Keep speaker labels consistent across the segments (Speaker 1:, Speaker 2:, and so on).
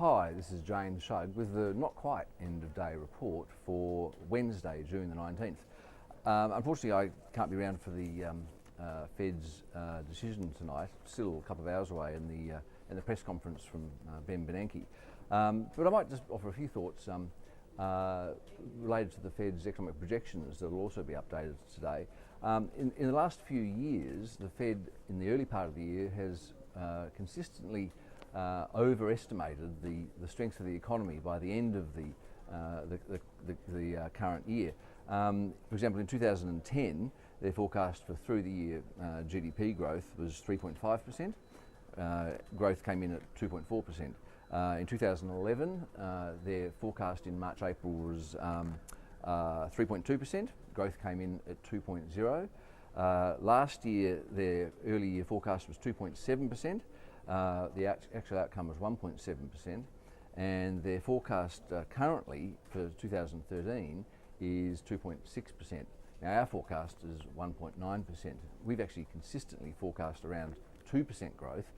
Speaker 1: Hi, this is James Shug with the not quite end of day report for Wednesday, June the 19th. Unfortunately, I can't be around for the Fed's decision tonight. Still a couple of hours away in the press conference from Bernanke. But I might just offer a few thoughts related to the Fed's economic projections that will also be updated today. In the last few years, the Fed in the early part of the year has consistently overestimated the strength of the economy by the end of the current year. For example, in 2010, their forecast for through the year GDP growth was 3.5%. Growth came in at 2.4%. In 2011, their forecast in March-April was 3.2%. Growth came in at 2.0%. Last year, their early year forecast was 2.7%. The actual outcome was 1.7%, and their forecast currently for 2013 is 2.6%. Now our forecast is 1.9%. We've actually consistently forecast around 2% growth,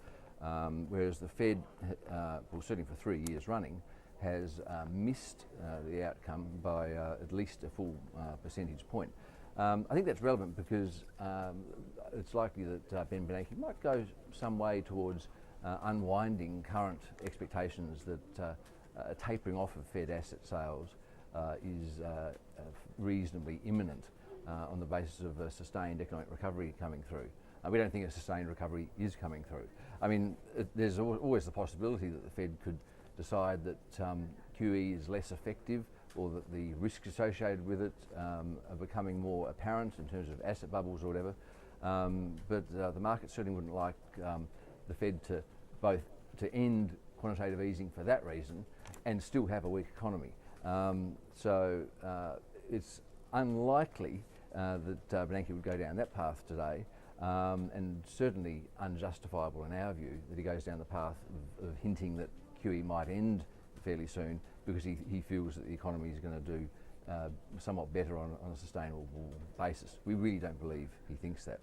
Speaker 1: whereas the Fed, well, certainly for 3 years running, has missed the outcome by at least a full percentage point. I think that's relevant because it's likely that Bernanke might go some way towards unwinding current expectations that a tapering off of Fed asset sales is reasonably imminent on the basis of a sustained economic recovery coming through. We don't think a sustained recovery is coming through. I mean, there's always the possibility that the Fed could decide that QE is less effective, or that the risks associated with it are becoming more apparent in terms of asset bubbles or whatever. But the market certainly wouldn't like the Fed to both end quantitative easing for that reason and still have a weak economy. So it's unlikely that Bernanke would go down that path today, and certainly unjustifiable in our view that he goes down the path of hinting that QE might end fairly soon, because he feels that the economy is going to do somewhat better on a sustainable basis. We really don't believe he thinks that.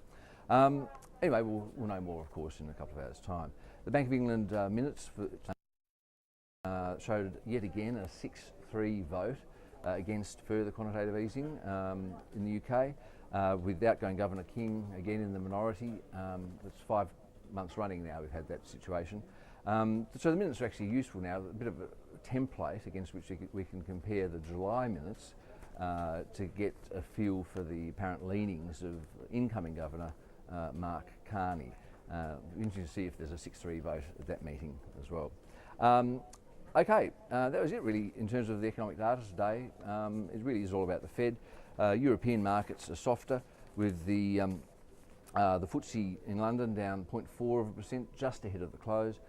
Speaker 1: Anyway, we'll know more, of course, in a couple of hours' time. The Bank of England minutes showed yet again a 6-3 vote against further quantitative easing in the UK, with outgoing Governor King again in the minority. It's 5 months running now we've had that situation. So the minutes are actually useful now, a bit of a template against which we can compare the July minutes to get a feel for the apparent leanings of incoming Governor Mark Carney. Interesting to see if there's a 6-3 vote at that meeting as well. Okay, that was it really in terms of the economic data today. It really is all about the Fed. European markets are softer, with the FTSE in London down 0.4%, just ahead of the close.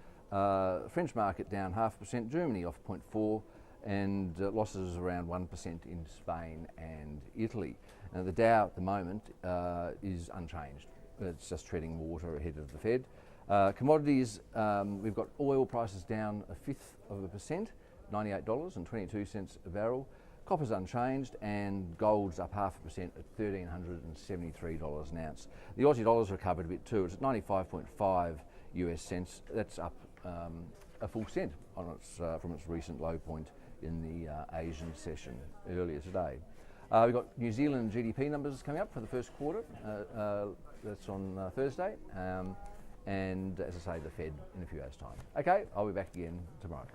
Speaker 1: French market down 0.5%, Germany off 0.4%, and losses around 1% in Spain and Italy. Now the Dow at the moment is unchanged. It's just treading water ahead of the Fed. Commodities, we've got oil prices down 0.5%, $98.22 a barrel. Copper's unchanged, and gold's up 0.5% at $1,373 an ounce. The Aussie dollar's recovered a bit too. It's at 95.5 US cents. That's up a full cent on from its recent low point in the Asian session earlier today. We've got New Zealand GDP numbers coming up for the first quarter. That's on Thursday. And as I say, the Fed in a few hours' time. Okay, I'll be back again tomorrow.